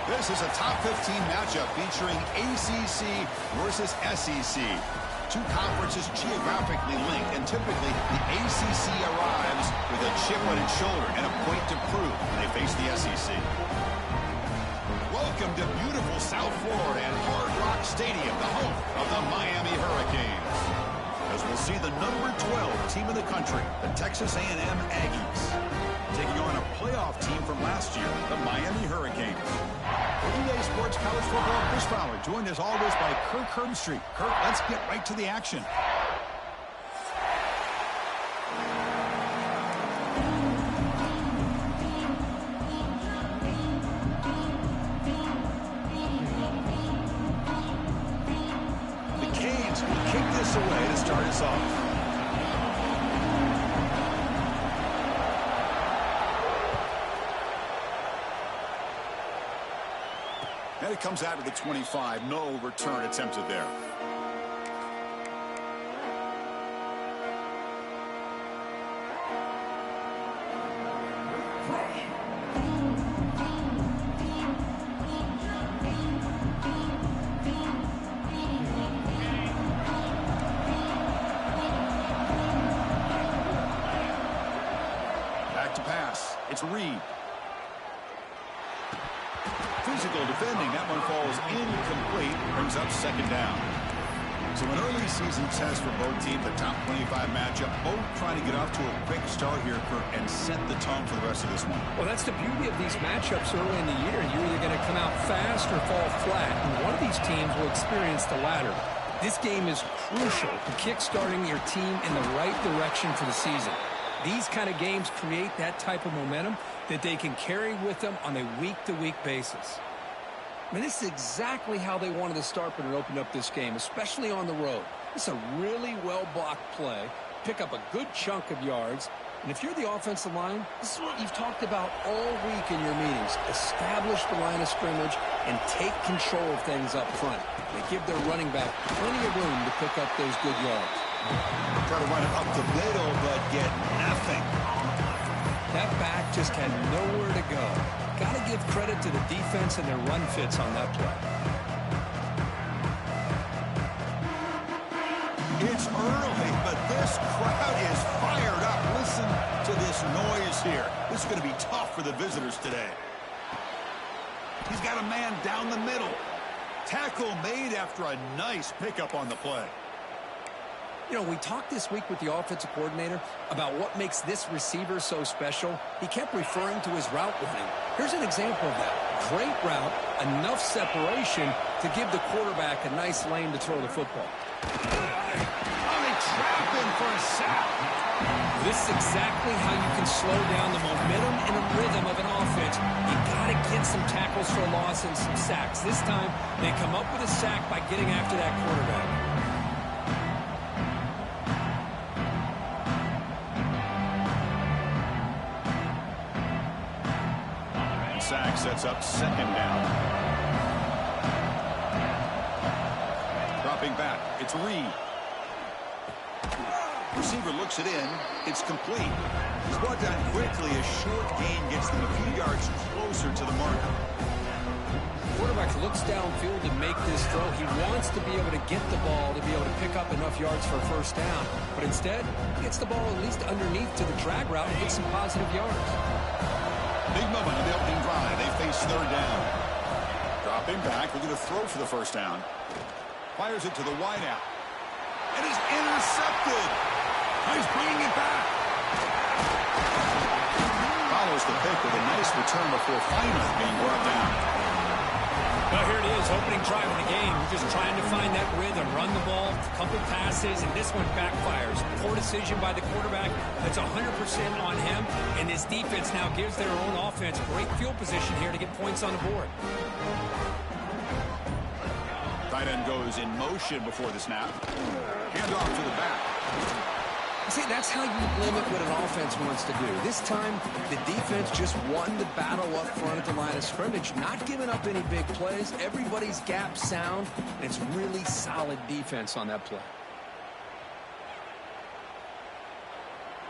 This is a top 15 matchup featuring ACC versus SEC. Two conferences geographically linked, and typically the ACC arrives with a chip on its shoulder and a point to prove when they face the SEC. Welcome to beautiful South Florida and Hard Rock Stadium, the home of the Miami Hurricanes. As we'll see the number 12 team in the country, the Texas A&M Aggies, taking on a playoff team from last year, the Miami Hurricanes. EA Sports College Football Chris Fowler, joined as always by Kirk Herbstreit. Kirk, let's get right to the action. The Canes kick this away to start us off. And it comes out of the 25. No return attempted there. Back to pass. It's Reed. Physical defending. That one falls incomplete. Brings up second down. So an early season test for both teams, the top 25 matchup. Both trying to get off to a quick start here, Kirk, and set the tone for the rest of this one. Well, that's the beauty of these matchups early in the year. You're either going to come out fast or fall flat, and one of these teams will experience the latter. This game is crucial to kick-starting your team in the right direction for the season. These kind of games create that type of momentum that they can carry with them on a week-to-week basis. I mean, this is exactly how they wanted to start when it opened up this game, especially on the road. It's a really well-blocked play, pick up a good chunk of yards, and if you're the offensive line, this is what you've talked about all week in your meetings. Establish the line of scrimmage and take control of things up front. They give their running back plenty of room to pick up those good yards. Try to run it up the middle, but get nothing. That back just had nowhere to go. Got to give credit to the defense and their run fits on that play. It's early, but this crowd is fired up. Listen to this noise here. This is going to be tough for the visitors today. He's got a man down the middle. Tackle made after a nice pickup on the play. You know, we talked this week with the offensive coordinator about what makes this receiver so special. He kept referring to his route running. Here's an example of that. Great route, enough separation to give the quarterback a nice lane to throw the football. Oh, they trap him for a sack. This is exactly how you can slow down the momentum and a rhythm of an offense. You got to get some tackles for a loss and some sacks. This time, they come up with a sack by getting after that quarterback. Sack sets up second down. Dropping back, it's Reed. Receiver looks it in. It's complete. He's brought down quickly. A short gain gets them a few yards closer to the marker. Quarterback looks downfield to make this throw. He wants to be able to get the ball to be able to pick up enough yards for a first down. But instead, he gets the ball at least underneath to the drag route and gets some positive yards. Big moment on the opening drive. They face third down. Dropping back, looking to throw for the first down. Fires it to the wideout. And is intercepted. He's bringing it back. Follows the pick with a nice return before finally being brought down. Well, here it is, opening drive of the game. We're just trying to find that rhythm, run the ball, a couple passes, and this one backfires. Poor decision by the quarterback. That's 100% on him, and this defense now gives their own offense great field position here to get points on the board. Tight end goes in motion before the snap. Hand off to the back. See, that's how you limit what an offense wants to do. This time, the defense just won the battle up front at the line of scrimmage, not giving up any big plays. Everybody's gap sound, and it's really solid defense on that play.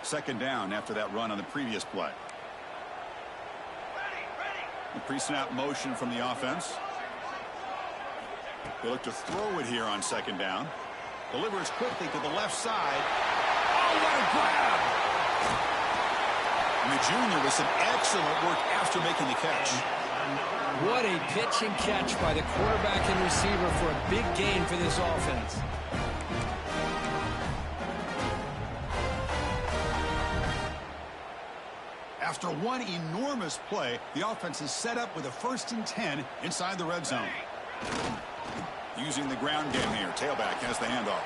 Second down after that run on the previous play. Pre-snap motion from the offense. They look to throw it here on second down. Delivers quickly to the left side. Oh, what a grab! And the junior with some excellent work after making the catch. What a pitch and catch by the quarterback and receiver for a big gain for this offense. After one enormous play, the offense is set up with a 1st and 10 inside the red zone. Using the ground game here. Tailback has the handoff.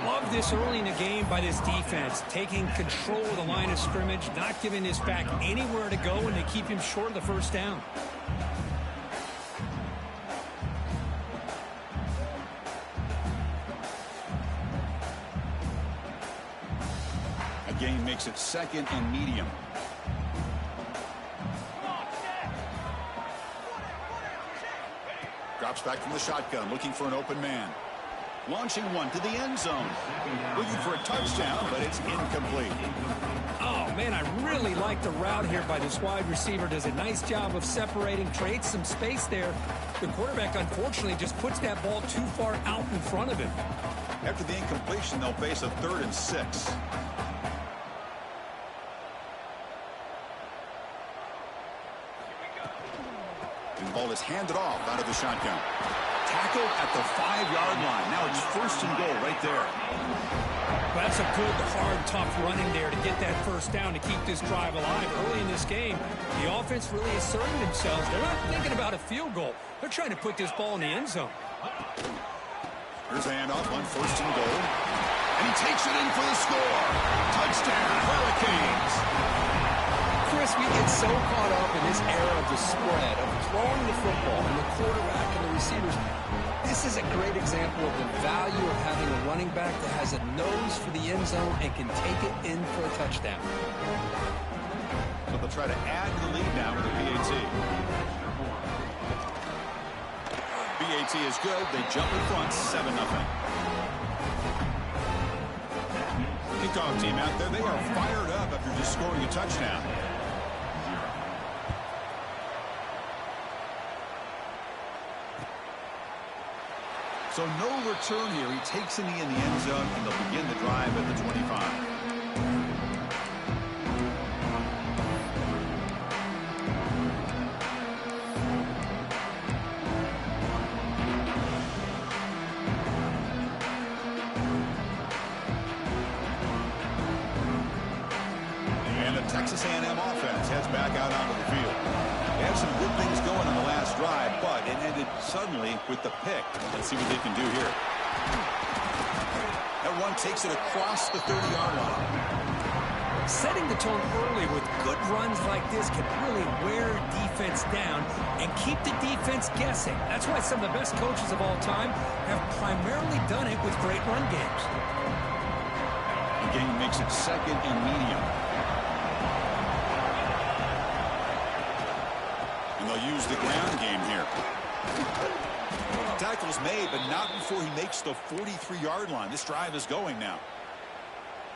Love this early in the game by this defense. Taking control of the line of scrimmage, not giving this back anywhere to go, and they keep him short of the first down. A gain makes it 2nd and medium. Drops back from the shotgun, looking for an open man. Launching one to the end zone. Looking for a touchdown, but it's incomplete. Oh, man, I really like the route here by this wide receiver. Does a nice job of separating, creates some space there. The quarterback, unfortunately, just puts that ball too far out in front of him. After the incompletion, they'll face a 3rd and 6. The ball is handed off out of the shotgun. Tackled at the 5-yard line. Now it's 1st and goal right there. Well, that's a good, hard, tough running there to get that first down to keep this drive alive. Early in this game, the offense really asserted themselves. They're not thinking about a field goal. They're trying to put this ball in the end zone. Here's a handoff on 1st and goal. And he takes it in for the score. Touchdown, Hurricanes. Chris, we get so caught up in this era of the spread, of throwing the football, and the quarterback and the receivers. This is a great example of the value of having a running back that has a nose for the end zone and can take it in for a touchdown. So they'll try to add to the lead now with a PAT. PAT is good. They jump in front, 7-0. Kickoff team out there, they are fired up after just scoring a touchdown. So no return here. He takes a knee in the end zone, and they'll begin the drive at the 25. Texas A&M offense heads back out onto the field. They had some good things going on the last drive, but it ended suddenly with the pick. Let's see what they can do here. That one takes it across the 30-yard line. Setting the tone early with good runs like this can really wear defense down and keep the defense guessing. That's why some of the best coaches of all time have primarily done it with great run games. The game makes it 2nd and medium. They'll use the ground game here. Tackle's made, but not before he makes the 43-yard line. This drive is going now.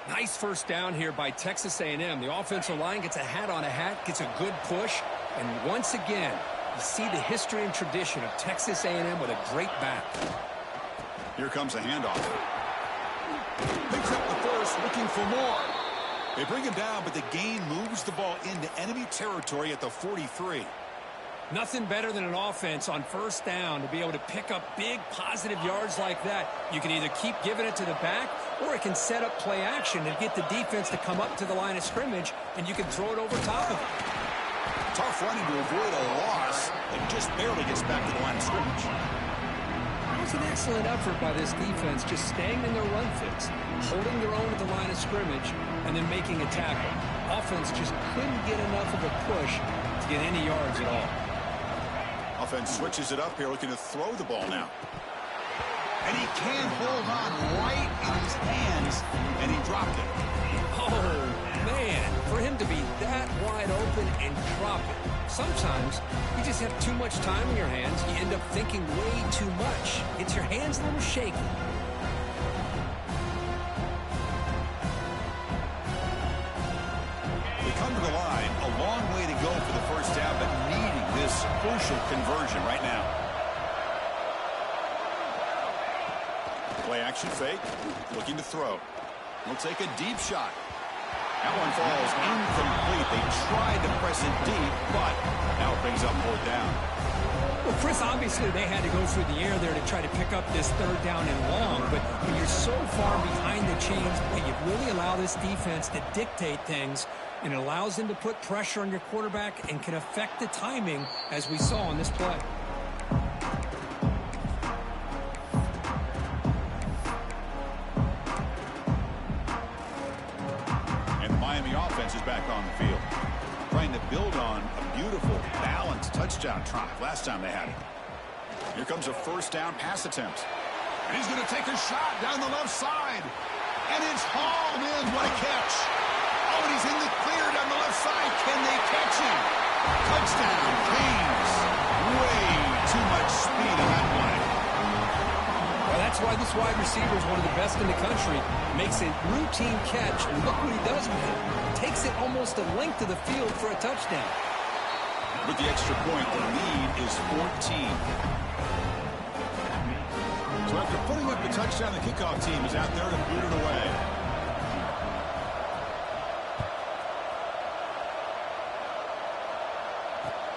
Nice first down here by Texas A&M. The offensive line gets a hat on a hat, gets a good push, and once again, you see the history and tradition of Texas A&M with a great back. Here comes a handoff. Picks up the first, looking for more. They bring him down, but the gain moves the ball into enemy territory at the 43. Nothing better than an offense on first down to be able to pick up big positive yards like that. You can either keep giving it to the back, or it can set up play action and get the defense to come up to the line of scrimmage, and you can throw it over top of it. Tough running to avoid a loss, and just barely gets back to the line of scrimmage. That was an excellent effort by this defense, just staying in their run fits, holding their own at the line of scrimmage, and then making a tackle. Offense just couldn't get enough of a push to get any yards at all. Offense switches it up here, looking to throw the ball now. And he can't hold on right in his hands, and he dropped it. Oh, man, for him to be that wide open and drop it. Sometimes you just have too much time in your hands. You end up thinking way too much. Gets your hands a little shaky. The They come to the line, a long way to go for the first down, but needing this crucial conversion right now. Play action fake, looking to throw. He'll take a deep shot. That one falls incomplete. They tried to press it deep, but now it brings up 4th down. Well, Chris, obviously they had to go through the air there to try to pick up this 3rd down and long, but when you're so far behind the chains, you really allow this defense to dictate things, and it allows them to put pressure on your quarterback and can affect the timing, as we saw on this play. Offense is back on the field, trying to build on a beautiful, balanced touchdown drive last time they had it. Here comes a 1st down pass attempt. And he's going to take a shot down the left side. And it's hauled in. What a catch. Oh, and he's in the clear down the left side. Can they catch him? Touchdown, Canes. Way too much speed on that play. Well, that's why this wide receiver is one of the best in the country. Makes a routine catch, and look what he does with it. Takes it almost a length of the field for a touchdown. With the extra point, the lead is 14. So after putting up the touchdown, the kickoff team is out there to boot it away.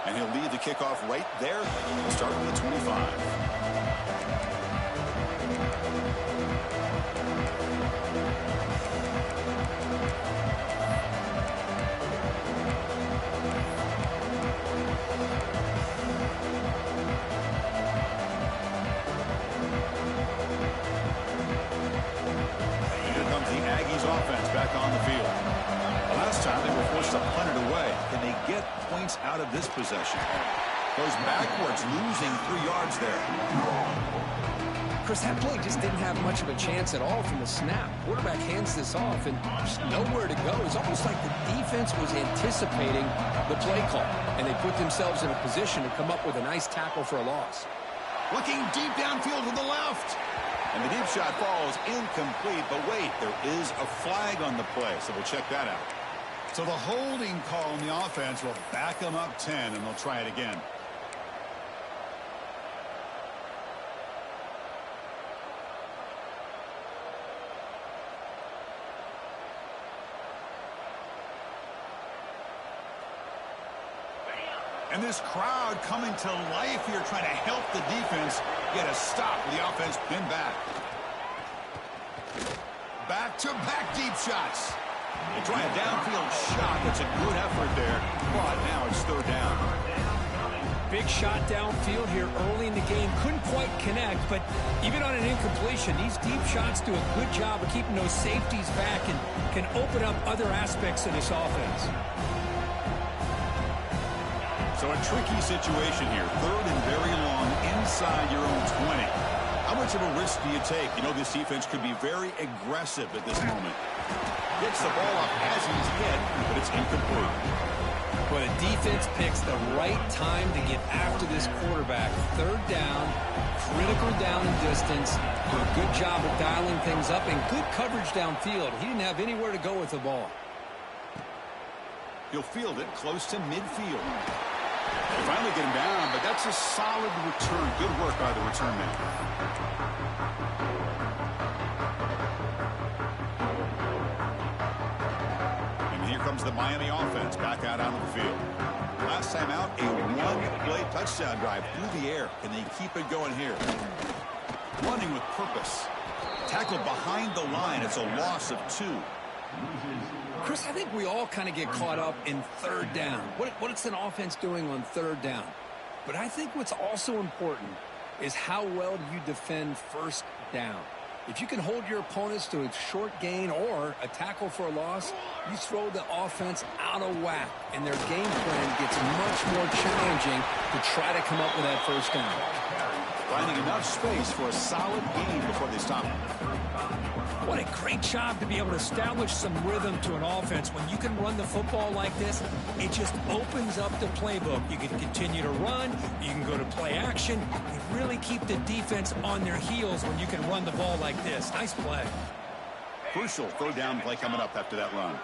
And he'll lead the kickoff right there. We'll start with the 25. Offense back on the field. Last time they were forced to punt it away. Can they get points out of this possession? Goes backwards, losing 3 yards there. Chris, that play just didn't have much of a chance at all from the snap. Quarterback hands this off and there's nowhere to go. It's almost like the defense was anticipating the play call, and they put themselves in a position to come up with a nice tackle for a loss. Looking deep downfield to the left. And the deep shot falls incomplete, but wait, there is a flag on the play, so we'll check that out. So the holding call on the offense will back them up 10, and they'll try it again. And this crowd coming to life here, trying to help the defense get a stop. The offense pinned back. Back-to-back deep shots. They try a downfield shot. That's a good effort there. But now it's 3rd down. Big shot downfield here early in the game. Couldn't quite connect, but even on an incompletion, these deep shots do a good job of keeping those safeties back and can open up other aspects of this offense. So a tricky situation here. 3rd and very long inside your own 20. How much of a risk do you take? You know, this defense could be very aggressive at this moment. Gets the ball up as he's hit, but it's incomplete. But the defense picks the right time to get after this quarterback. 3rd down, critical down and distance. Do a good job of dialing things up and good coverage downfield. He didn't have anywhere to go with the ball. He'll field it close to midfield. They finally get him down, but that's a solid return. Good work by the return man. And here comes the Miami offense back out onto the field. Last time out, a one-play touchdown drive through the air. Can they keep it going here? Running with purpose. Tackled behind the line. It's a loss of 2. Chris, I think we all kind of get caught up in 3rd down. What is an offense doing on 3rd down? But I think what's also important is how well do you defend 1st down. If you can hold your opponents to a short gain or a tackle for a loss, you throw the offense out of whack, and their game plan gets much more challenging to try to come up with that 1st down. Finding enough space for a solid gain before they stop him. What a great job to be able to establish some rhythm to an offense. When you can run the football like this, it just opens up the playbook. You can continue to run. You can go to play action. You really keep the defense on their heels when you can run the ball like this. Nice play. Crucial 3rd down play coming up after that run.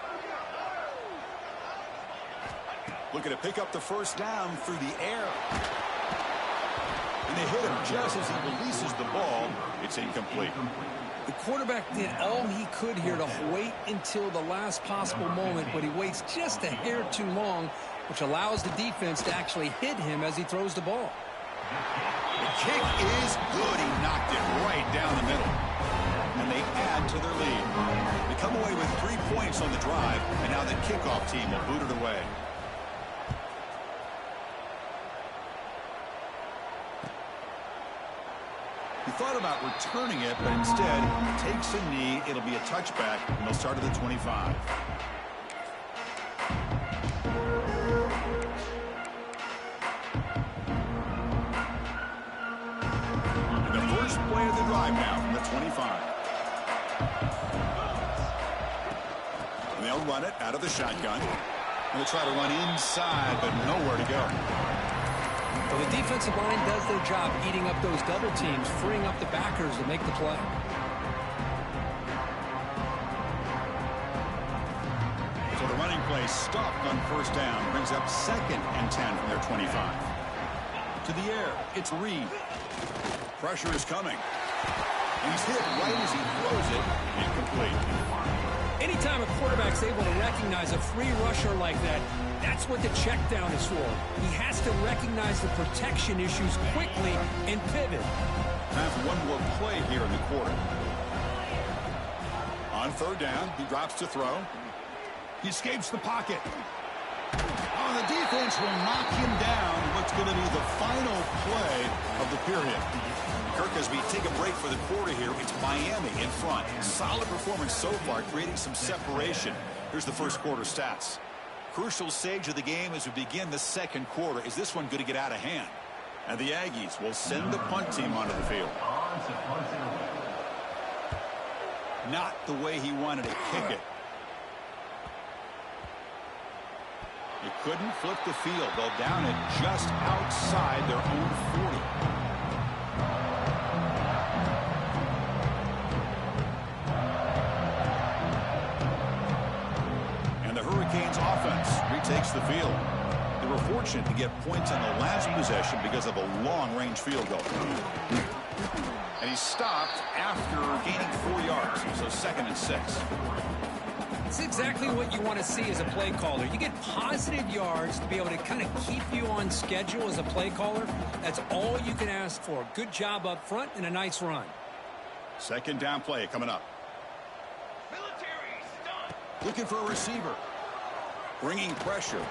Looking to pick up the first down through the air. And they hit him just as he releases the ball. It's incomplete. The quarterback did all he could here to wait until the last possible moment, but he waits just a hair too long, which allows the defense to actually hit him as he throws the ball. The kick is good. He knocked it right down the middle. And they add to their lead. They come away with 3 points on the drive, and now the kickoff team will boot it away. He thought about returning it, but instead takes a knee. It'll be a touchback, and they'll start at the 25. The first play of the drive now from the 25. And they'll run it out of the shotgun. And they'll try to run inside, but nowhere to go. Well, the defensive line does their job eating up those double teams, freeing up the backers to make the play. So the running play stopped on first down, brings up 2nd and 10 from their 25. To the air, it's Reed. Pressure is coming. And he's hit right as he throws it. Incomplete. Anytime a quarterback's able to recognize a free rusher like that, that's what the check down is for. He has to recognize the protection issues quickly and pivot. Time for one more play here in the quarter. On third down, he drops to throw. He escapes the pocket. Oh, the defense will knock him down. What's going to be the final play of the period? Kirk, as we take a break for the quarter here, it's Miami in front. Solid performance so far, creating some separation. Here's the first quarter stats. Crucial stage of the game as we begin the second quarter. Is this one going to get out of hand? And the Aggies will send the punt team onto the field. Not the way he wanted to kick it. He couldn't flip the field. They'll down it just outside their own 40. And the Hurricanes offense retakes the field. They were fortunate to get points on the last possession because of a long-range field goal. And he stopped after gaining 4 yards, so 2nd and 6. It's exactly what you want to see as a play caller. You get positive yards to be able to kind of keep you on schedule as a play caller. That's all you can ask for. Good job up front and a nice run. Second down play coming up. Looking for a receiver. Bringing pressure.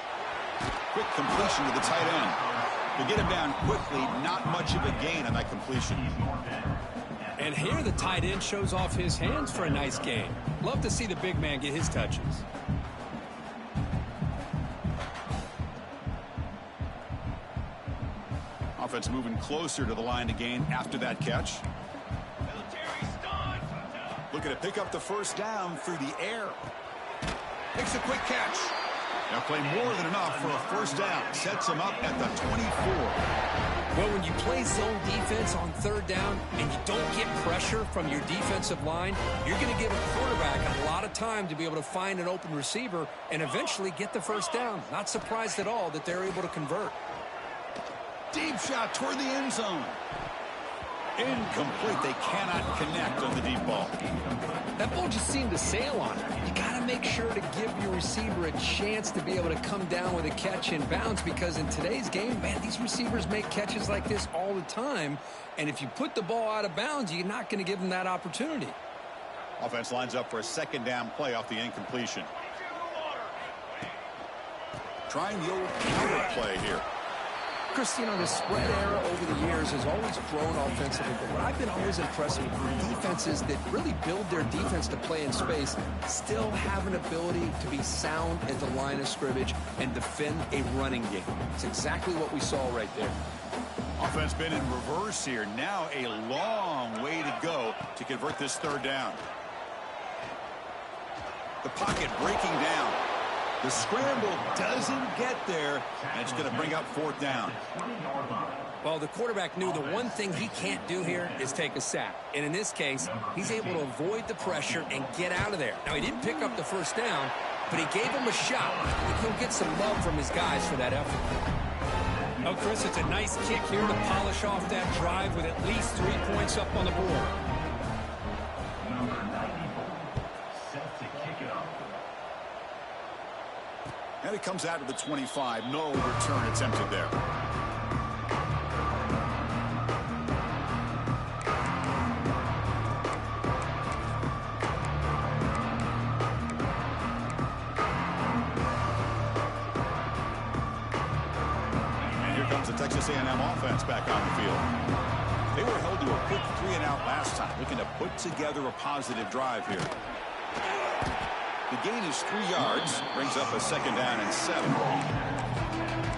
Quick completion to the tight end. To get him down quickly, not much of a gain on that completion. And here the tight end shows off his hands for a nice gain. Love to see the big man get his touches. Offense moving closer to the line to gain after that catch. Looking to pick up the first down through the air. Makes a quick catch. Now play more than enough for a first down. Sets him up at the 24. Well, when you play zone defense on third down and you don't get pressure from your defensive line, you're going to give a quarterback a lot of time to be able to find an open receiver and eventually get the first down. Not surprised at all that they're able to convert. Deep shot toward the end zone. Incomplete. They cannot connect on the deep ball. That ball just seemed to sail on it. You got to make sure to give your receiver a chance to be able to come down with a catch in bounds, because in today's game, man, these receivers make catches like this all the time. And if you put the ball out of bounds, you're not going to give them that opportunity. Offense lines up for a second down play off the incompletion. Trying the old counter play here. Chris, you know, the spread era over the years has always grown offensively, but what I've been always impressed with defenses that really build their defense to play in space still have an ability to be sound at the line of scrimmage and defend a running game. It's exactly what we saw right there. Offense been in reverse here. Now a long way to go to convert this third down. The pocket breaking down. The scramble doesn't get there, and it's going to bring up fourth down. Well, the quarterback knew the one thing he can't do here is take a sack. And in this case, he's able to avoid the pressure and get out of there. Now, he didn't pick up the first down, but he gave him a shot. He'll get some love from his guys for that effort. Oh, Chris, it's a nice kick here to polish off that drive with at least 3 points up on the board. Number 94, set to kick it off. And it comes out to the 25. No return attempted there. The Texas A&M offense back on the field. They were held to a quick 3-and-out last time, looking to put together a positive drive here. The gain is 3 yards, brings up a 2nd down and 7.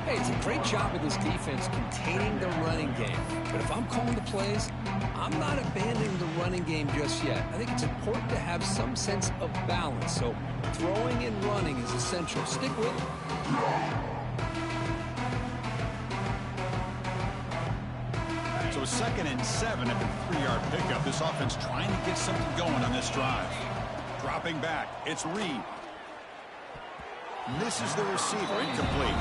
Hey, it's a great job of this defense containing the running game. But if I'm calling the plays, I'm not abandoning the running game just yet. I think it's important to have some sense of balance. So throwing and running is essential. Stick with it. So 2nd and 7 at the 3-yard pickup. This offense trying to get something going on this drive. Dropping back, it's Reed. Misses the receiver, incomplete.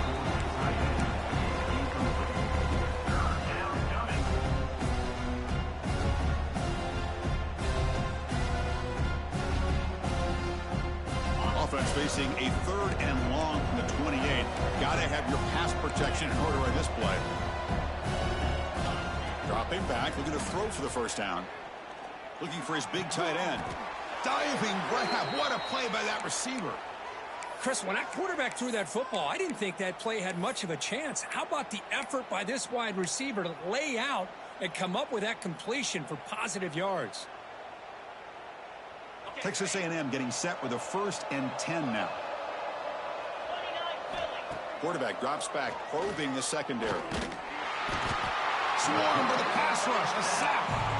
Offense facing a 3rd and long from the 28. Got to have your pass protection in order in this play. Dropping back, looking to throw for the 1st down. Looking for his big tight end. Diving grab. What a play by that receiver. Chris, when that quarterback threw that football, I didn't think that play had much of a chance. How about the effort by this wide receiver to lay out and come up with that completion for positive yards? Texas A&M getting set with a 1st and 10 now. Quarterback drops back, probing the secondary. Swarm with a pass rush, a sack.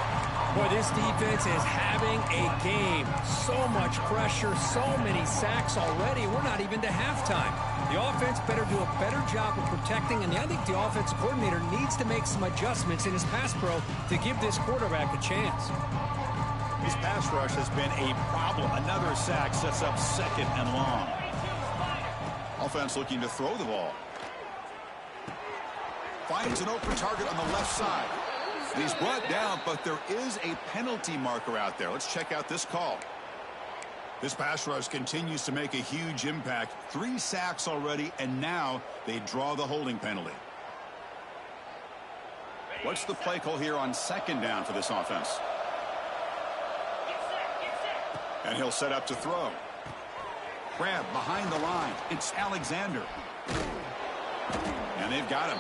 Boy, this defense is having a game. So much pressure, so many sacks already. We're not even to halftime. The offense better do a better job of protecting, and I think the offensive coordinator needs to make some adjustments in his pass pro to give this quarterback a chance. His pass rush has been a problem. Another sack sets up 2nd and long. Offense looking to throw the ball. Finds an open target on the left side. And he's brought down, but there is a penalty marker out there. Let's check out this call. This pass rush continues to make a huge impact. 3 sacks already, and now they draw the holding penalty. What's the play call here on 2nd down for this offense? And he'll set up to throw. Grab behind the line. It's Alexander. And they've got him.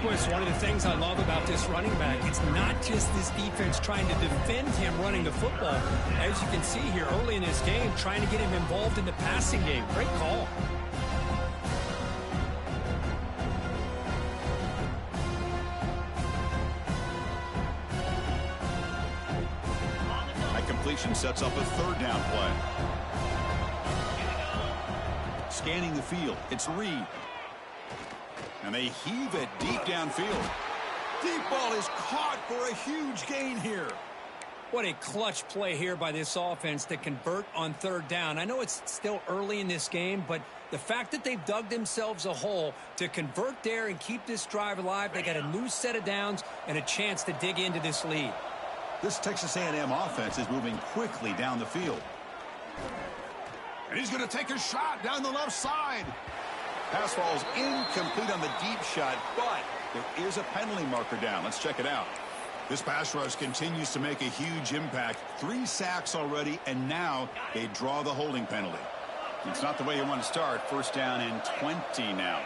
Boy, it's one of the things I love about this running back. It's not just this defense trying to defend him running the football. As you can see here early in this game, trying to get him involved in the passing game. Great call. That completion sets up a 3rd down play. Scanning the field, it's Reed. And they heave it deep downfield. Deep ball is caught for a huge gain here. What a clutch play here by this offense to convert on 3rd down. I know it's still early in this game, but the fact that they've dug themselves a hole to convert there and keep this drive alive, they got a new set of downs and a chance to dig into this lead. This Texas A&M offense is moving quickly down the field. And he's going to take a shot down the left side. Pass falls incomplete on the deep shot, but there is a penalty marker down. Let's check it out. This pass rush continues to make a huge impact. 3 sacks already, and now they draw the holding penalty. It's not the way you want to start. 1st down and 20 now.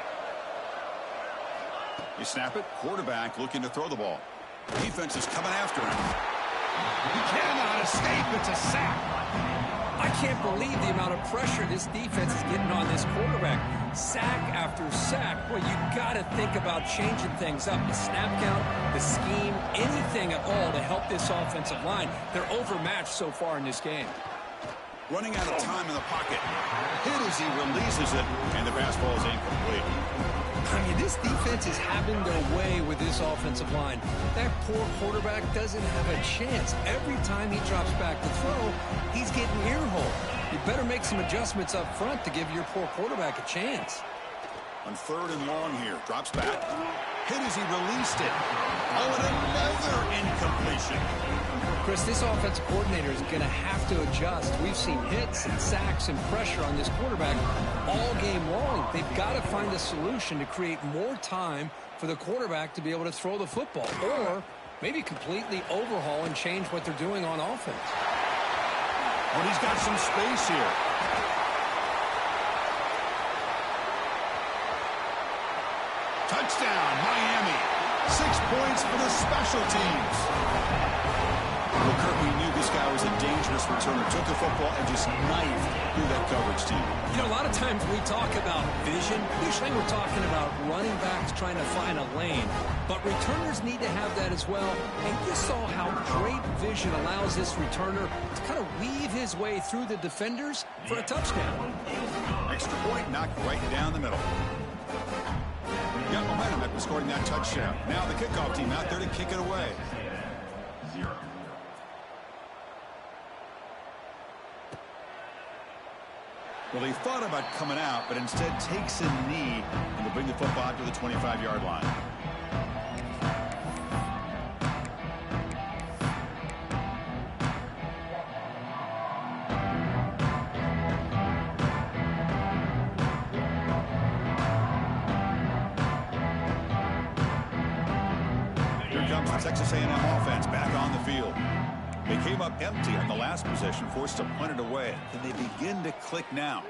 They snap it. Quarterback looking to throw the ball. Defense is coming after him. He cannot escape. It's a sack. I can't believe the amount of pressure this defense is getting on this quarterback. Sack after sack. Well, you got to think about changing things up. The snap count, the scheme, anything at all to help this offensive line. They're overmatched so far in this game. Running out of time in the pocket. Hit as he releases it, and the pass ball is incomplete. I mean, this defense is having their way with this offensive line. That poor quarterback doesn't have a chance. Every time he drops back to throw, he's getting ear-hole. You better make some adjustments up front to give your poor quarterback a chance. On 3rd and long here. Drops back. Hit as he released it. Oh, and another incompletion. Chris, this offensive coordinator is going to have to adjust. We've seen hits and sacks and pressure on this quarterback all game long. They've got to find a solution to create more time for the quarterback to be able to throw the football, or maybe completely overhaul and change what they're doing on offense. But he's got some space here. Touchdown, Miami. 6 points for the special teams. Well, Kurt, we knew this guy was a dangerous returner. Took the football and just knifed through that coverage team. You know, a lot of times we talk about vision. Usually we're talking about running backs trying to find a lane. But returners need to have that as well. And you saw how great vision allows this returner to kind of weave his way through the defenders for a touchdown. Extra point knocked right down the middle. Got momentum after scoring that touchdown. Now the kickoff team out there to kick it away. Well, he thought about coming out, but instead takes a knee and will bring the football out to the 25-yard line. Here comes the Texas A&M offense back on the field. They came up empty on the last possession, forced to punt it away. And they begin to click now.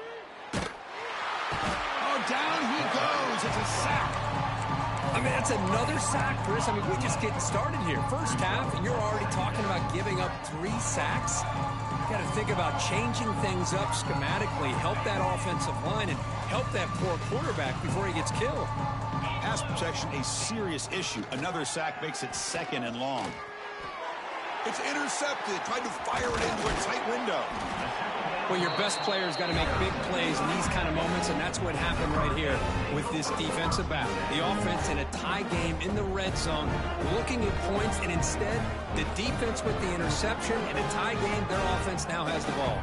Oh, down he goes. It's a sack. I mean, that's another sack, Chris. I mean, we're just getting started here. First half, and you're already talking about giving up 3 sacks. You got to think about changing things up schematically, help that offensive line, and help that poor quarterback before he gets killed. Pass protection, a serious issue. Another sack makes it 2nd and long. It's intercepted. Tried to fire it into a tight window. Well, your best player's got to make big plays in these kind of moments, and that's what happened right here with this defensive back. The offense in a tie game in the red zone, looking at points, and instead, the defense with the interception. In a tie game, their offense now has the ball.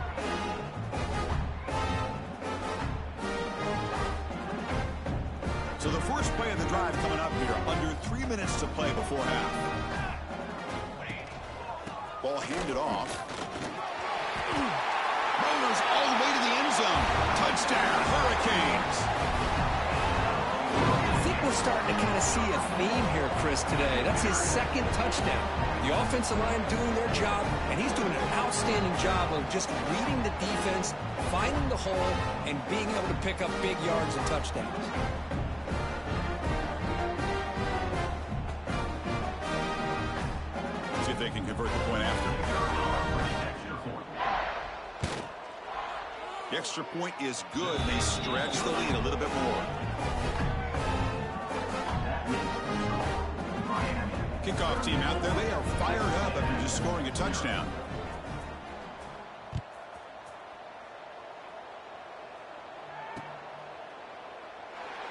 So the first play of the drive coming up here. Under 3 minutes to play before half. Ball handed off. Rollers all the way to the end zone. Touchdown, Hurricanes. I think we're starting to kind of see a theme here, Chris, today. That's his 2nd touchdown. The offensive line doing their job, and he's doing an outstanding job of just reading the defense, finding the hole, and being able to pick up big yards and touchdowns. See if they can convert the point after. The extra point is good, and they stretch the lead a little bit more. Kickoff team out there. They are fired up after just scoring a touchdown.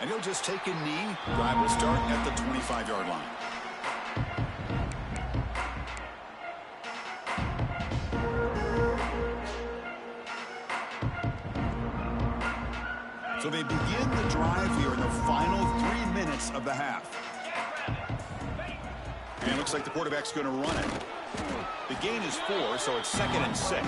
And he'll just take a knee. Drive will start at the 25-yard line. So they begin the drive here in the final 3 minutes of the half. And it looks like the quarterback's going to run it. The gain is 4, so it's 2nd and 6.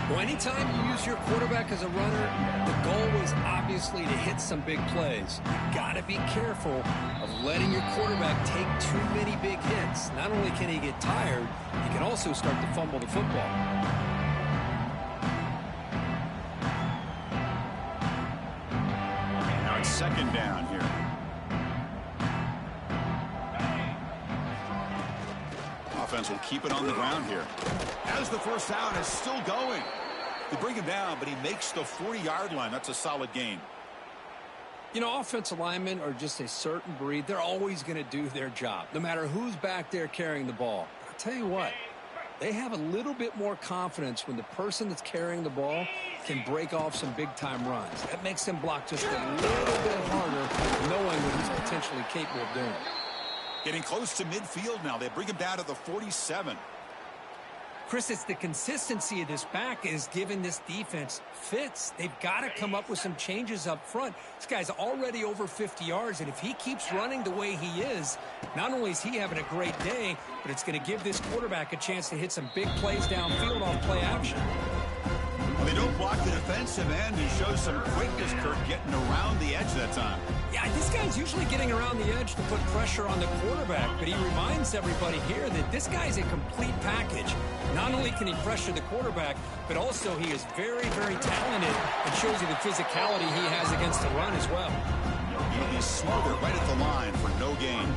Well, anytime you use your quarterback as a runner, the goal was obviously to hit some big plays. You got to be careful of letting your quarterback take too many big hits. Not only can he get tired, he can also start to fumble the football. Now it's 2nd down here. Offense will keep it on the ground here. As the first down is still going. They bring him down, but he makes the 40-yard line. That's a solid gain. You know, offensive linemen are just a certain breed. They're always going to do their job, no matter who's back there carrying the ball. I'll tell you what, they have a little bit more confidence when the person that's carrying the ball can break off some big-time runs. That makes them block just a little bit harder, knowing what he's potentially capable of doing. Getting close to midfield now. They bring him down to the 47. Chris, it's the consistency of this back is giving this defense fits. They've got to come up with some changes up front. This guy's already over 50 yards, and if he keeps running the way he is, not only is he having a great day, but it's going to give this quarterback a chance to hit some big plays downfield off play action. They don't block the defensive end and show some quickness, Kurt, getting around the edge that time. Yeah, this guy's usually getting around the edge to put pressure on the quarterback, but he reminds everybody here that this guy's a complete package. Not only can he pressure the quarterback, but also he is very, very talented and shows you the physicality he has against the run as well. He'll be smothered right at the line for no gain.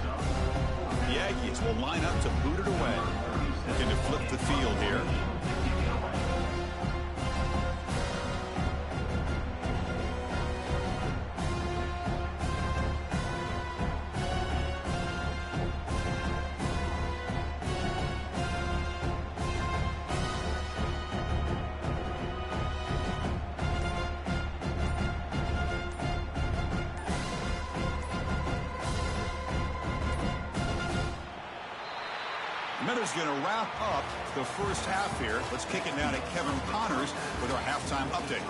The Aggies will line up to boot it away. Looking to flip the field here. Is going to wrap up the first half here. Let's kick it now to Kevin Connors with our halftime update.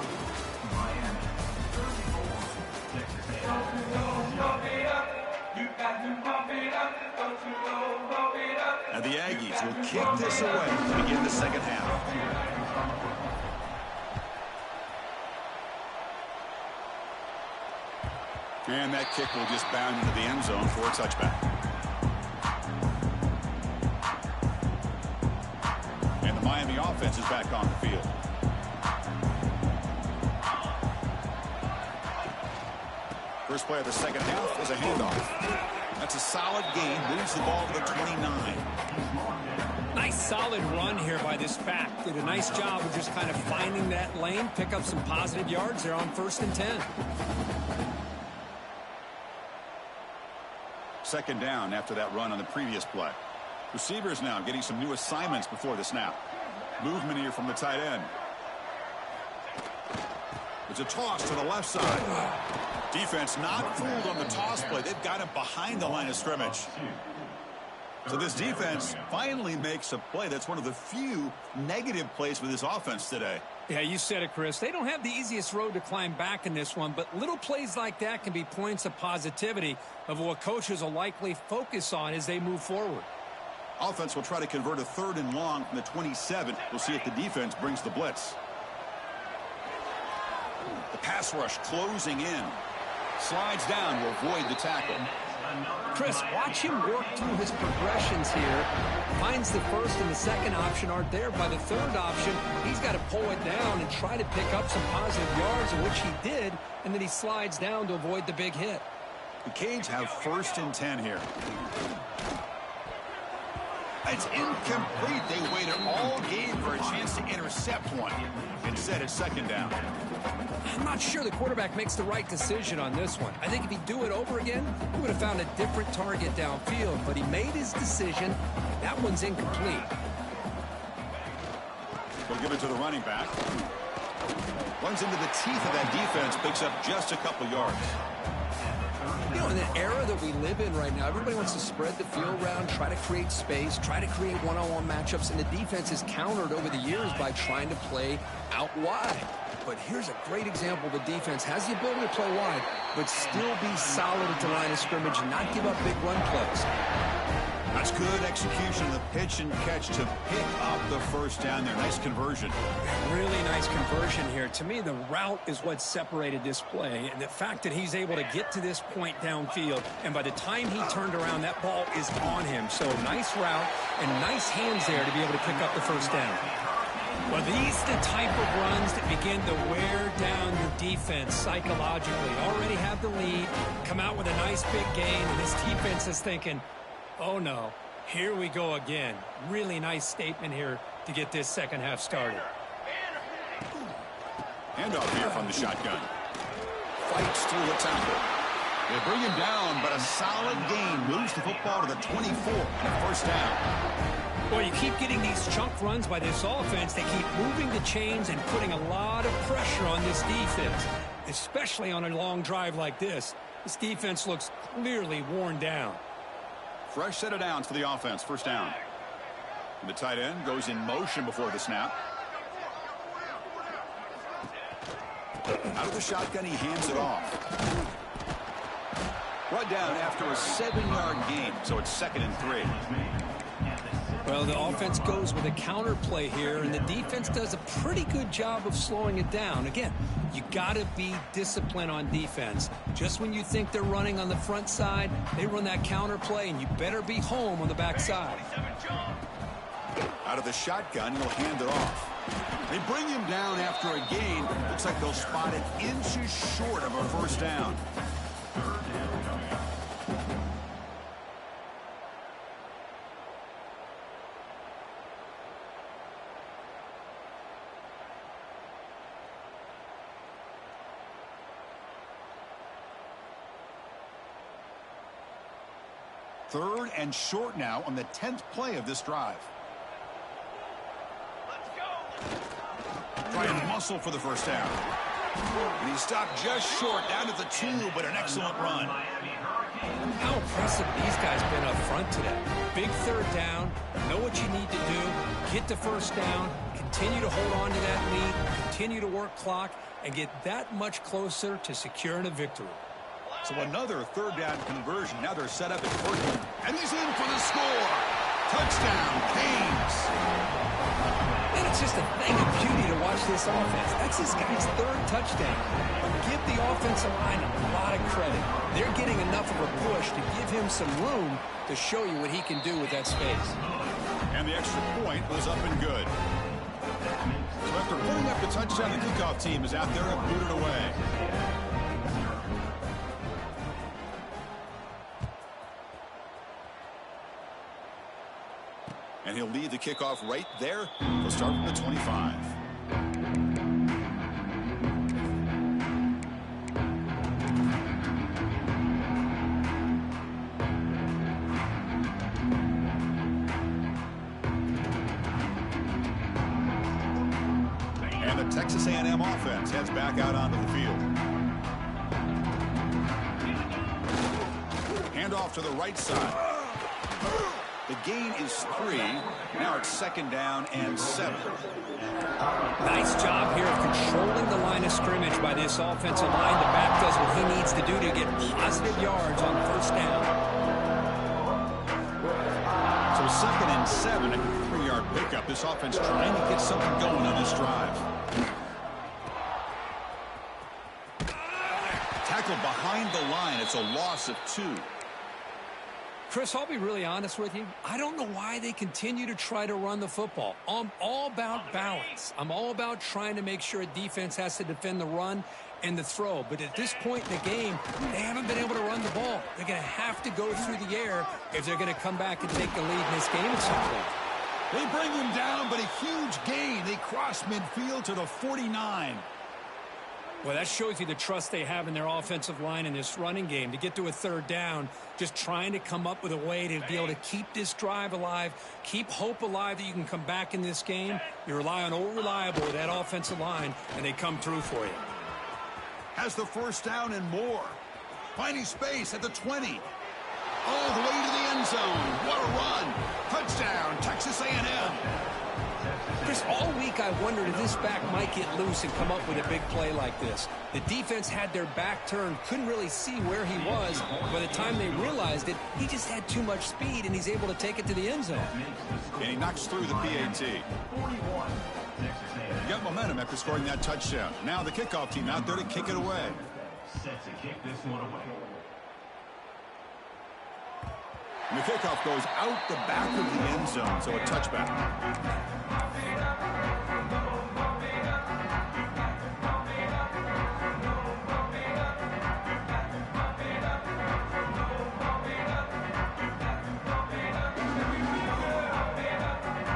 Miami 34, Texas A&M. And the Aggies will kick this away to begin the second half. And that kick will just bound into the end zone for a touchback. Miami offense is back on the field. First play of the second half is a handoff. That's a solid gain. Moves the ball to the 29. Nice solid run here by this back. Did a nice job of just kind of finding that lane, pick up some positive yards there on 1st and 10. Second down after that run on the previous play. Receivers now getting some new assignments before the snap. Movement here from the tight end. It's a toss to the left side. Defense not fooled on the toss play. They've got him behind the line of scrimmage. So this defense finally makes a play. That's one of the few negative plays for this offense today. Yeah, you said it, Chris. They don't have the easiest road to climb back in this one, but little plays like that can be points of positivity of what coaches will likely focus on as they move forward. Offense will try to convert a 3rd and long from the 27. We'll see if the defense brings the blitz. The pass rush closing in. Slides down to avoid the tackle. Chris, watch him work through his progressions here. Finds the first and the second option aren't there. By the third option, he's got to pull it down and try to pick up some positive yards, which he did, and then he slides down to avoid the big hit. The Canes have 1st and 10 here. It's incomplete. They waited all game for a chance to intercept one. Instead, it's 2nd down. I'm not sure the quarterback makes the right decision on this one. I think if he'd do it over again, he would have found a different target downfield, but he made his decision. That one's incomplete. We'll give it to the running back. Runs into the teeth of that defense, picks up just a couple yards. You know, in the era that we live in right now, everybody wants to spread the field around, try to create space, try to create one-on-one matchups, and the defense is countered over the years by trying to play out wide. But here's a great example. The defense has the ability to play wide, but still be solid at the line of scrimmage and not give up big run plays. That's good execution of the pitch and catch to pick up the first down there. Nice conversion. Really nice conversion here. To me, the route is what separated this play. And the fact that he's able to get to this point downfield, and by the time he turned around, that ball is on him. So nice route and nice hands there to be able to pick up the first down. Well, these are the type of runs that begin to wear down your defense psychologically. Already have the lead, come out with a nice big gain, and this defense is thinking, oh no, here we go again. Really nice statement here to get this second half started. Handoff here from the shotgun. Fights through the tackle. They bring him down, but a solid gain moves the football to the 24 and a first down. Well, you keep getting these chunk runs by this offense. They keep moving the chains and putting a lot of pressure on this defense, especially on a long drive like this. This defense looks clearly worn down. Fresh set of downs for the offense. First down. The tight end goes in motion before the snap. Out of the shotgun, he hands it off. Brought down after a 7-yard gain, so it's 2nd and 3. Well, the offense goes with a counter play here, and the defense does a pretty good job of slowing it down. Again, you got to be disciplined on defense. Just when you think they're running on the front side, they run that counter play, and you better be home on the back side. Out of the shotgun, he'll hand it off. They bring him down after a gain. Looks like they'll spot it inches short of a first down. Third and short now on the 10th play of this drive. Try and muscle for the first down. And he stopped just short, down at the 2, but an excellent run. How impressive these guys been up front today. Big third down, know what you need to do, get the first down, continue to hold on to that lead, continue to work clock, and get that much closer to securing a victory. So another third down conversion. Now they're set up at 4th, and he's in for the score. Touchdown, Canes. And it's just a thing of beauty to watch this offense. That's this guy's 3rd touchdown. But give the offensive line a lot of credit. They're getting enough of a push to give him some room to show you what he can do with that space. And the extra point was up and good. So after putting up the touchdown, the kickoff team is out there and booted away. And he'll lead the kickoff right there. He'll start from the 25. And the Texas A&M offense heads back out onto the field. Handoff to the right side. The gain is 3. Now it's 2nd down and 7. Nice job here of controlling the line of scrimmage by this offensive line. The back does what he needs to do to get positive yards on first down. So 2nd and 7, a 3-yard pickup. This offense trying to get something going on this drive. Tackled behind the line. It's a loss of 2. Chris, I'll be really honest with you. I don't know why they continue to try to run the football. I'm all about balance. I'm all about trying to make sure a defense has to defend the run and the throw. But at this point in the game, they haven't been able to run the ball. They're going to have to go through the air if they're going to come back and take the lead in this game at some point. They bring him down, but a huge gain. They cross midfield to the 49. Well, that shows you the trust they have in their offensive line in this running game. To get to a 3rd down, just trying to come up with a way to be able to keep this drive alive, keep hope alive that you can come back in this game. You rely on Old Reliable with that offensive line, and they come through for you. Has the first down and more. Finding space at the 20. All the way to the end zone. What a run. Touchdown, Texas A&M. Chris, all week I wondered if this back might get loose and come up with a big play like this. The defense had their back turned, couldn't really see where he was. By the time they realized it, he just had too much speed, and he's able to take it to the end zone. And he knocks through the PAT. He got momentum after scoring that touchdown. Now the kickoff team out there to kick it away. Set to kick this one away. And the kickoff goes out the back of the end zone, so a touchback.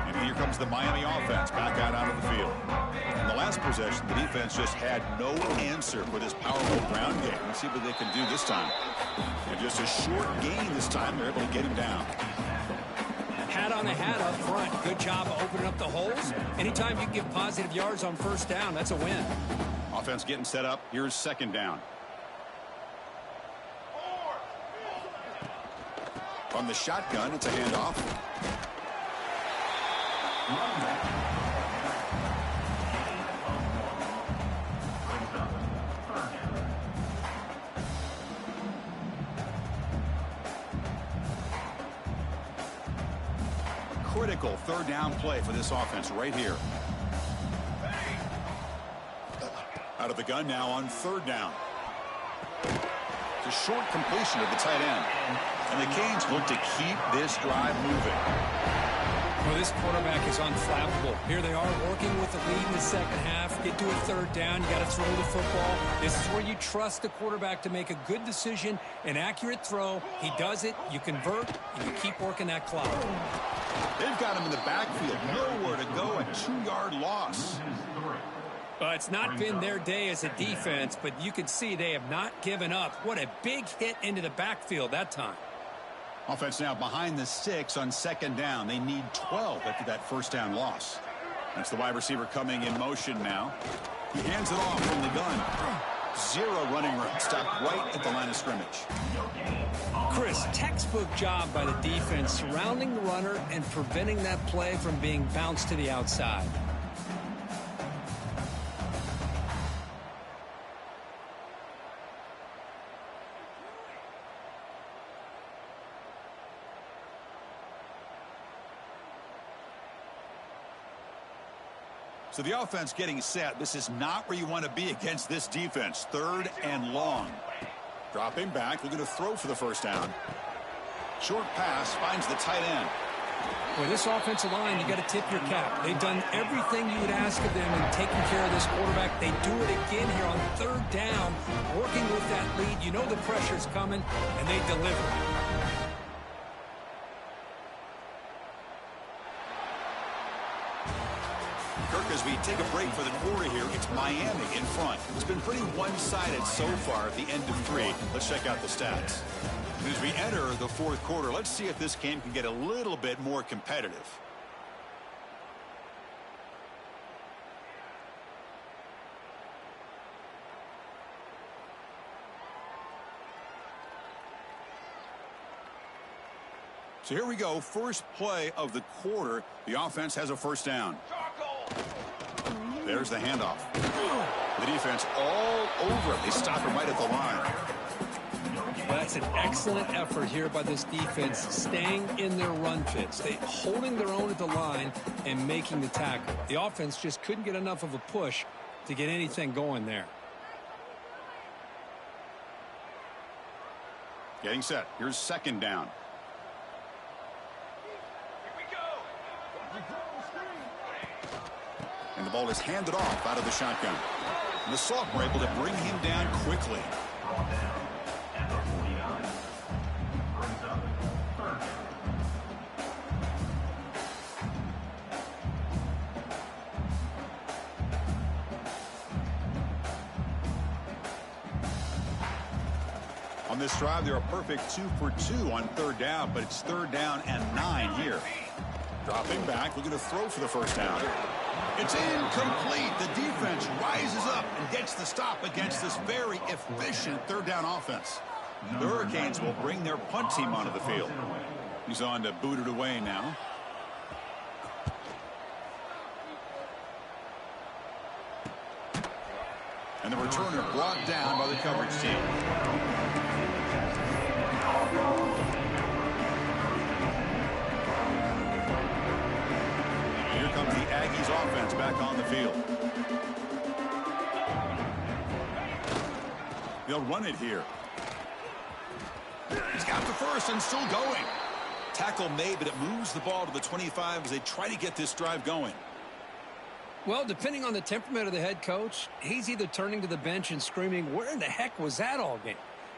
And here comes the Miami offense back out onto the field. In the last possession, the defense just had no answer for this powerful ground game. Let's see what they can do this time. And just a short gain this time, they're able to get him down. Hat on a hat up front. Good job of opening up the holes. Anytime you can get positive yards on first down, that's a win. Offense getting set up. Here's 2nd down. From the shotgun, it's a handoff. Critical third down play for this offense right here. Out of the gun now on third down. It's a short completion to the tight end. And the Canes look to keep this drive moving. Well, this quarterback is unflappable. Here they are working with the lead in the second half. Get to a third down. You got to throw the football. This is where you trust the quarterback to make a good decision, an accurate throw. He does it. You convert, and you keep working that clock. They've got him in the backfield. Nowhere to go. A 2-yard loss. It's not been their day as a defense, but you can see they have not given up. What a big hit into the backfield that time. Offense now behind the 6 on second down. They need 12 after that first down loss. That's the wide receiver coming in motion now. He hands it off from the gun. 0 running room. Stopped right at the line of scrimmage. Chris, textbook job by the defense surrounding the runner and preventing that play from being bounced to the outside. So the offense getting set. This is not where you want to be against this defense. Third and long. Dropping back, looking to throw for the first down. Short pass finds the tight end. Well, this offensive line, you got to tip your cap. They've done everything you would ask of them in taking care of this quarterback. They do it again here on third down, working with that lead. You know the pressure's coming, and they deliver. Kirk, as we take a break for the quarter here, it's Miami in front. It's been pretty one-sided so far at the end of 3. Let's check out the stats. As we enter the fourth quarter, let's see if this game can get a little bit more competitive. So here we go. First play of the quarter. The offense has a first down. There's the handoff. The defense all over it. They stop him right at the line. Well, that's an excellent effort here by this defense, staying in their run fits. They holding their own at the line and making the tackle. The offense just couldn't get enough of a push to get anything going there. Getting set. Here's second down. And the ball is handed off out of the shotgun. And the Sophomore able to bring him down quickly. On this drive, they're a perfect 2 for 2 on third down, but it's third down and 9 here. Dropping back, looking to throw for the first down. It's incomplete. The defense rises up and gets the stop against this very efficient third down offense. The Hurricanes will bring their punt team onto the field. He's on to boot it away now. And the returner brought down by the coverage team. Here comes the Aggies offense back on the field. They'll run it here. He's got the first and still going. Tackle made, but it moves the ball to the 25 as they try to get this drive going. Well, depending on the temperament of the head coach, he's either turning to the bench and screaming, where in the heck was that all game?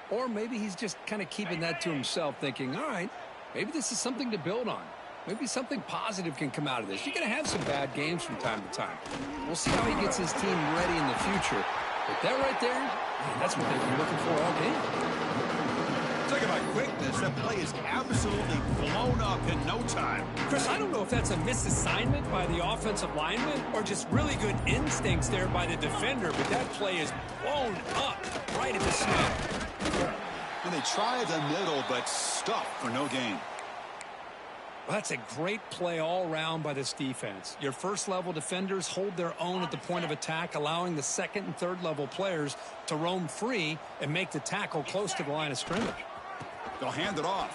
Or maybe he's just kind of keeping that to himself, thinking, all right, maybe this is something to build on. Maybe something positive can come out of this. You're going to have some bad games from time to time. We'll see how he gets his team ready in the future. But that right there, man, that's what they've been looking for all game. Talk about quickness. That play is absolutely blown up in no time. Chris, I don't know if that's a misassignment by the offensive lineman or just really good instincts there by the defender, but that play is blown up right at the snap. And they try the middle, but stuck for no gain. Well, that's a great play all around by this defense. Your first-level defenders hold their own at the point of attack, allowing the second and third-level players to roam free and make the tackle close to the line of scrimmage. They'll hand it off.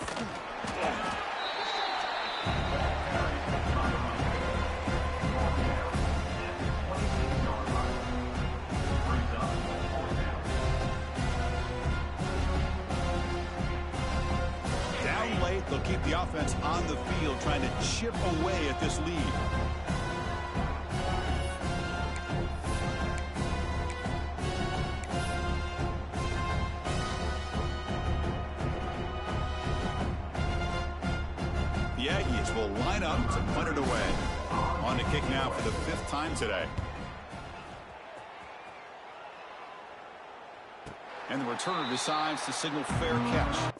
Down late, they'll keep the offense on the field, trying to chip away at this lead. The Aggies will line up to punt it away. On to kick now for the 5th time today. And the returner decides to signal fair catch.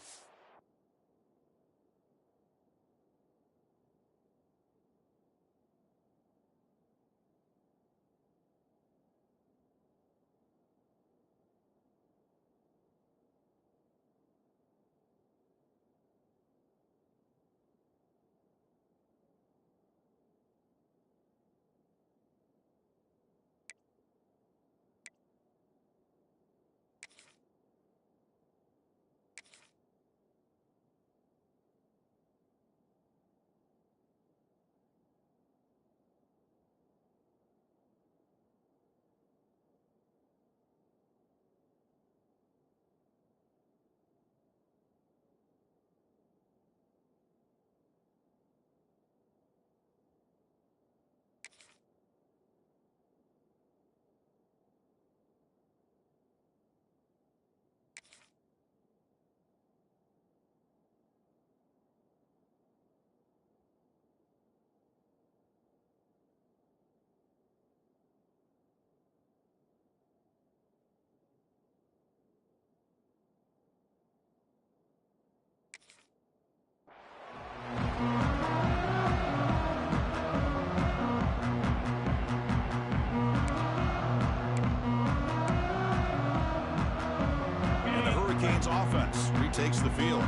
Offense retakes the field.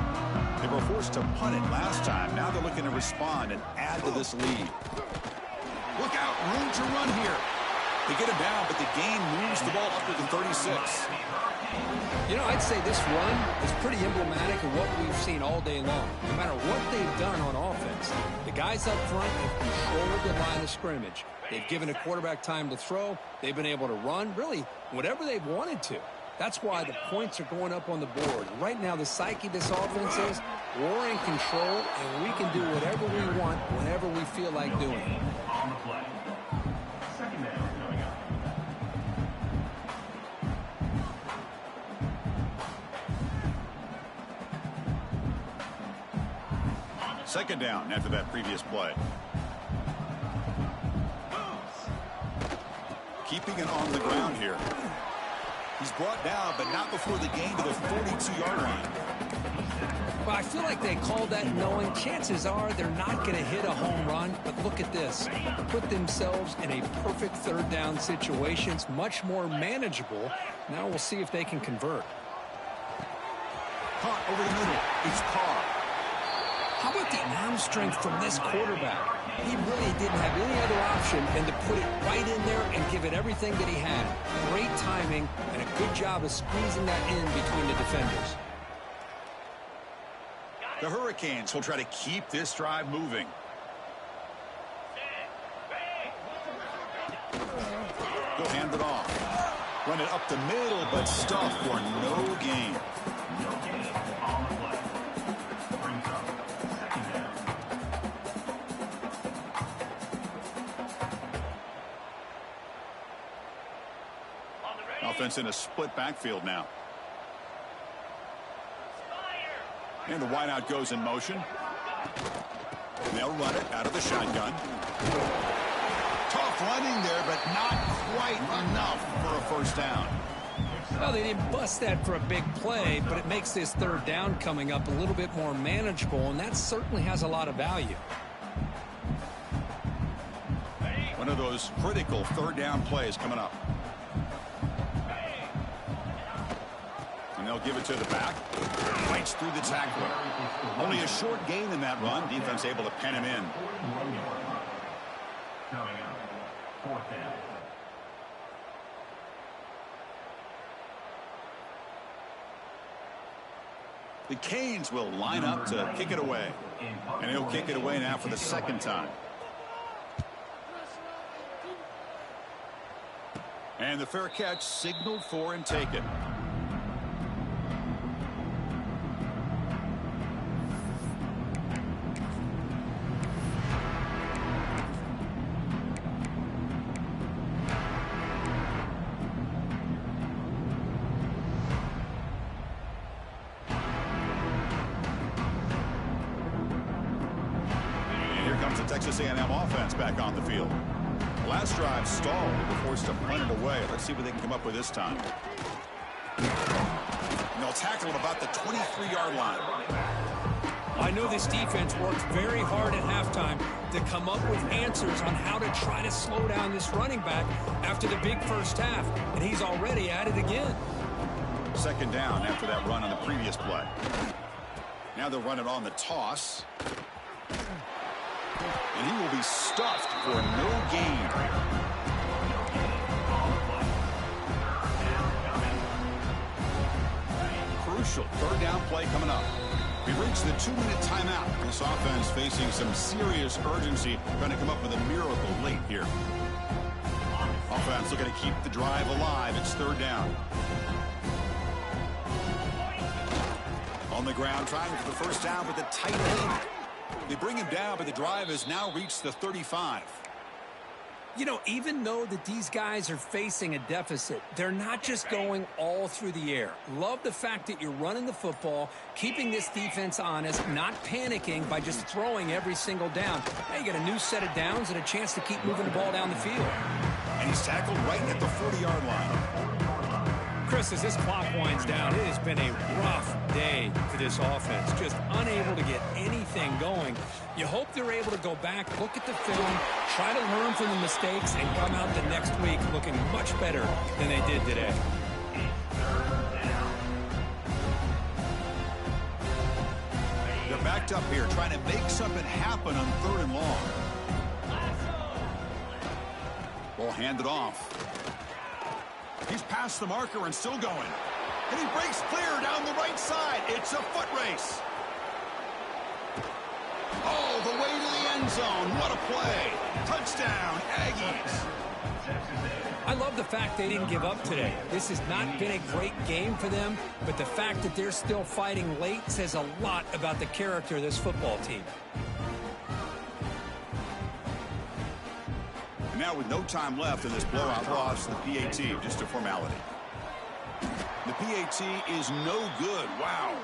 They were forced to punt it last time. Now they're looking to respond and add to this lead. Look out, room to run here. They get him down, but the gain moves the ball up to the 36. You know, I'd say this run is pretty emblematic of what we've seen all day long. No matter what they've done on offense, the guys up front have controlled the line of scrimmage. They've given a quarterback time to throw. They've been able to run, really, whatever they've wanted to. That's why the points are going up on the board. Right now, the psyche of this offense is we're in control, and we can do whatever we want whenever we feel like doing it. On the play. Second down coming up. Second down after that previous play. Keeping it on the ground here. He's brought down, but not before the gain to the 42-yard line. Well, I feel like they called that knowing chances are they're not going to hit a home run. But look at this. Put themselves in a perfect third down situation. It's much more manageable. Now we'll see if they can convert. Caught over the middle. It's Carr. How about the arm strength from this quarterback? He really didn't have any other option than to put it right in there and give it everything that he had. Great timing and a good job of squeezing that in between the defenders. The Hurricanes will try to keep this drive moving. They'll hand it off. Run it up the middle, but stuffed for no gain. No gain on the play. Brings up second down. Offense in a split backfield now. And the wideout goes in motion. And they'll run it out of the shotgun. Tough running there, but not quite enough for a first down. Well, they didn't bust that for a big play, but it makes this third down coming up a little bit more manageable, and that certainly has a lot of value. One of those critical third down plays coming up. And they'll give it to the back. Fights through the tackler. Only a short gain in that run. Defense able to pen him in. Coming up, fourth down. The Canes will line up to kick it away. And he'll kick it away now for the second time. And the fair catch signaled for and taken. And here comes the Texas A&M offense back on the field. Last drive stalled. They were forced to punt it away. Let's see what they can come up with this time. And they'll tackle at about the 23-yard line. I know this defense worked very hard at halftime to come up with answers on how to try to slow down this running back after the big first half, and he's already at it again. Second down after that run on the previous play. Now they'll run it on the toss. And he will be stuffed for no gain. Crucial third down play coming up. We've reached the 2-minute timeout. This offense facing some serious urgency, trying to come up with a miracle late here. Offense looking to keep the drive alive. It's third down. On the ground, trying for the first down with the tight end. They bring him down, but the drive has now reached the 35. You know, even though that these guys are facing a deficit, they're not just going all through the air. Love the fact that you're running the football, keeping this defense honest, not panicking by just throwing every single down. Now you got a new set of downs and a chance to keep moving the ball down the field. And he's tackled right at the 40-yard line. Chris, as this clock winds down, it has been a rough day for this offense. Just unable to get anything going. You hope they're able to go back, look at the film, try to learn from the mistakes, and come out the next week looking much better than they did today. They're backed up here, trying to make something happen on third and long. Ball handed off. He's past the marker and still going. And he breaks clear down the right side. It's a foot race. Oh, the way to the end zone. What a play. Touchdown, Aggies. I love the fact they didn't give up today. This has not been a great game for them, but the fact that they're still fighting late says a lot about the character of this football team. And now with no time left in this blowout loss, the PAT, just a formality. The PAT is no good. Wow.